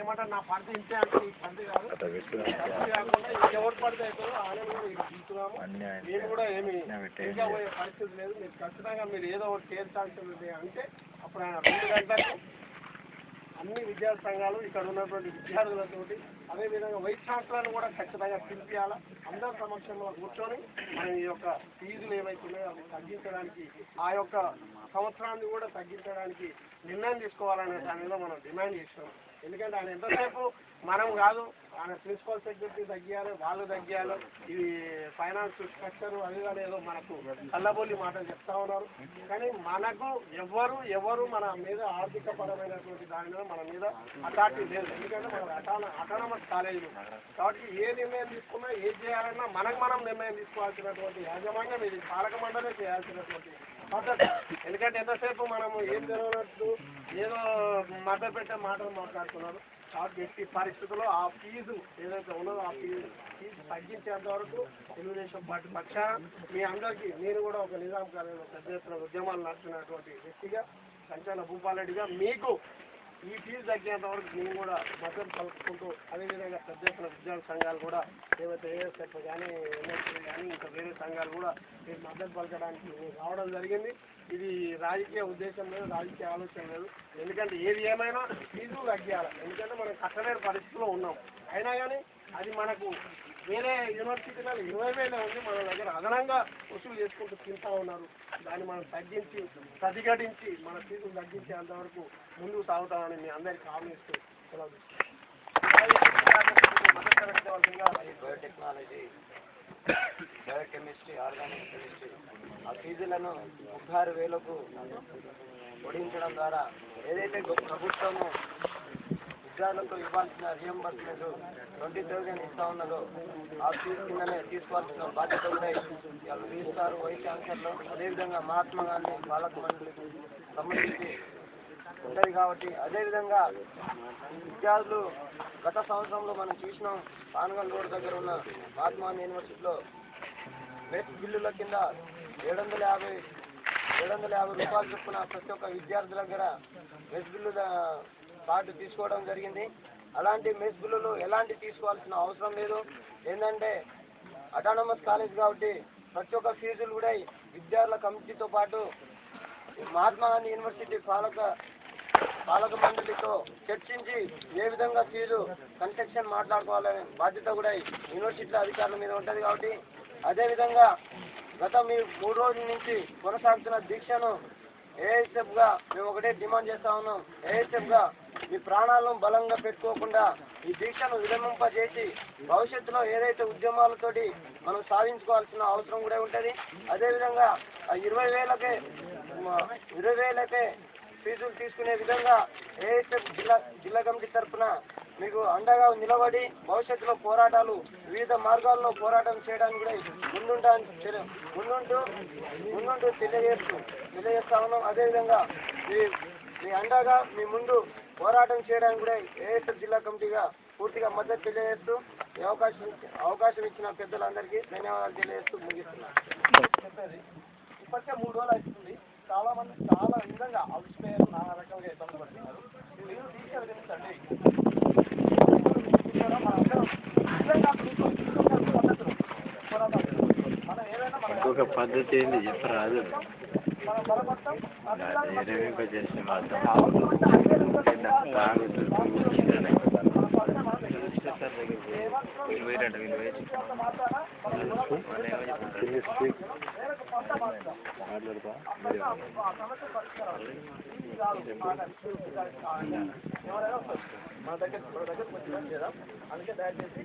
ఏమంటారు నా పంట ఇంతే అంటే ఈ పంట కాదు కాకుండా ఎవరు పడితే అవుతారో ఆయన కూడా ఇది తీసుకున్నాము. మీరు కూడా ఏమి ఇంకా పోయే పరిస్థితి లేదు. మీరు ఖచ్చితంగా మీరు ఏదో ఒకటి చేర్చాల్సింది అంటే అప్పుడు ఆయన 2 గంటలకు అన్ని విద్యార్థి సంఘాలు ఇక్కడ ఉన్నటువంటి విద్యార్థులతోటి అదేవిధంగా వైస్ ఛాన్సలర్ను కూడా ఖచ్చితంగా పిలిపియాలా. అందరి సమక్షంలో కూర్చొని మనం ఈ యొక్క ఫీజులు ఏవైతున్నాయో అవి తగ్గించడానికి ఆ యొక్క సంవత్సరాన్ని కూడా తగ్గించడానికి నిర్ణయం తీసుకోవాలనే దాని మీద మనం డిమాండ్ చేస్తున్నాం. ఎందుకంటే ఆయన ఎంతసేపు మనం కాదు ఆయన ప్రిన్సిపల్ సెక్రటరీ తగ్గియాలి, వాళ్ళు తగ్గియాలి, ఇది ఫైనాన్స్ స్ట్రక్చర్ అది కానీ ఏదో మనకు కళ్ళబొల్లి మాటలు చెప్తా ఉన్నారు. కానీ మనకు ఎవరు మన మీద ఆర్థిక పరమైనటువంటి దాని మీద మన మీద అథారిటీ లేదు. ఎందుకంటే మన అటానమస్ కాలేజీలు కాబట్టి ఏ నిర్ణయం తీసుకున్నా ఏం చేయాలన్నా మనం నిర్ణయం తీసుకోవాల్సినటువంటి యాజమాన్యం ఇది పాలక మండలే చేయాల్సినటువంటి పద్ధతి. ఎందుకంటే ఎంతసేపు మనము ఏం జరగనట్టు ఏదో మద్దతు పెట్టే మాటలు మాట్లాడుతున్నారు. కాబట్టి ఎట్టి పరిస్థితుల్లో ఆ ఫీజు ఏదైతే ఉన్నదో ఆ ఫీజు తగ్గించేంత వరకు తెలుగుదేశం పార్టీ పక్షాన మీ అందరికీ నేను కూడా ఒక నిజాం కాలేజీలో పెద్ద ఎత్తున ఉద్యమాలు నడుపుతున్నటువంటి వ్యక్తిగా కంచాల భూపాలరెడ్డిగా మీకు ఈ ఫీజు తగ్గేంత వరకు నేను కూడా మద్దతు పలుకుతుంటూ అదేవిధంగా పెద్ద ఎత్తున విద్యార్థి సంఘాలు కూడా ఏవైతే ఏఎస్ఎఫ్ కానీ ఎన్ఎస్సీ కానీ ఇంకా వేరే సంఘాలు కూడా మీరు మద్దతు పలకడానికి మీకు రావడం జరిగింది. ఇది రాజకీయ ఉద్దేశం లేదు, రాజకీయ ఆలోచన లేదు. ఎందుకంటే ఏది ఏమైనా ఫీజులు తగ్గియాలి. ఎందుకంటే మనం కట్టలేని పరిస్థితిలో ఉన్నాం. అయినా కానీ అది మనకు వేరే యూనివర్సిటీలలో 20,000 ఉంది, మన దగ్గర అదనంగా వసూలు చేసుకుంటూ తింటా ఉన్నారు. దాన్ని మనం తగ్గించి ప్రతిఘటించి మన ఫీజులు తగ్గించేంతవరకు ముందుకు సాగుతామని మీ అందరికీ హామీ ఇస్తూ సెలవు బయోటెక్నాలజీ, బయోకెమిస్ట్రీ, ఆర్గానిక్ కెమిస్ట్రీ ఆ ఫీజులను 36,000కు పొడిగించడం ద్వారా ఏదైతే ప్రభుత్వము విద్యార్థులకు ఇవ్వాల్సిన రియంబర్స్మెంట్ 20,000 ఇస్తా ఉన్నదో ఆ ఫీజు కిందనే తీసుకోవాల్సిన బాధ్యత కూడా రిజిస్ట్రార్, వైస్ ఛాన్సలర్లు అదేవిధంగా మహాత్మా గాంధీ పాలక మండలికి సంబంధించి ఉంటుంది. కాబట్టి అదేవిధంగా విద్యార్థులు గత సంవత్సరంలో మనం చూసినాం పానగల్ రోడ్ దగ్గర ఉన్న మహాత్మా గాంధీ యూనివర్సిటీలో మెస్ బిల్లుల కింద 750 రూపాయలు చొప్పున ప్రతి ఒక్క విద్యార్థి దగ్గర మెస్ బిల్లు కార్డు తీసుకోవడం జరిగింది. అలాంటి మెస్ బిల్లులు ఎలాంటి తీసుకోవాల్సిన అవసరం లేదు. ఏంటంటే అటానమస్ కాలేజ్ కాబట్టి ప్రతి ఒక్క ఫీజులు కూడా విద్యార్థుల కమిటీతో పాటు మహాత్మా గాంధీ యూనివర్సిటీ పాలక మండలితో చర్చించి ఏ విధంగా ఫీజు కన్స్ట్రక్షన్ మాట్లాడుకోవాలనే బాధ్యత కూడా యూనివర్సిటీల అధికారుల మీద ఉంటుంది. కాబట్టి అదేవిధంగా గత 3 రోజుల నుంచి కొనసాగుతున్న దీక్షను ఏఎస్ఎఫ్గా మేము ఒకటే డిమాండ్ చేస్తా ఉన్నాం. ఏఎస్ఎఫ్గా మీ ప్రాణాలను బలంగా పెట్టుకోకుండా ఈ దీక్షను విరమింపజేసి భవిష్యత్తులో ఏదైతే ఉద్యమాలతోటి మనం సాధించుకోవాల్సిన అవసరం కూడా ఉంటుంది. అదేవిధంగా 20,000కే ఫీజులు తీసుకునే విధంగా ఏఎస్ఎఫ్ జిల్లా కమిటీ తరఫున మీకు అండగా నిలబడి భవిష్యత్తులో పోరాటాలు వివిధ మార్గాల్లో పోరాటం చేయడానికి కూడా ముందుంటూ తెలియజేస్తా ఉన్నాం. అదేవిధంగా మీ అండగా మీ ముందు పోరాటం చేయడానికి కూడా ఏఎస్ఎఫ్ జిల్లా కమిటీగా పూర్తిగా మద్దతు తెలియజేస్తూ ఈ అవకాశం ఇచ్చిన పెద్దలందరికీ ధన్యవాదాలు తెలియజేస్తూ ముగిస్తున్నాను. ఇప్పటికే 3 రోజులు అవుతుంది. చాలా మంది చాలా విధంగా అవిస్మయాలు నానా రకాలుగా ఇబ్బంది పడుతున్నారు. మీరు తీసుకెళ్ళగలుగుతండి ఇంకొక పద్ధతి ఏంది చెప్పరాదు. చేస్తే మాత్రం మన దగ్గర అందుకే దయచేసి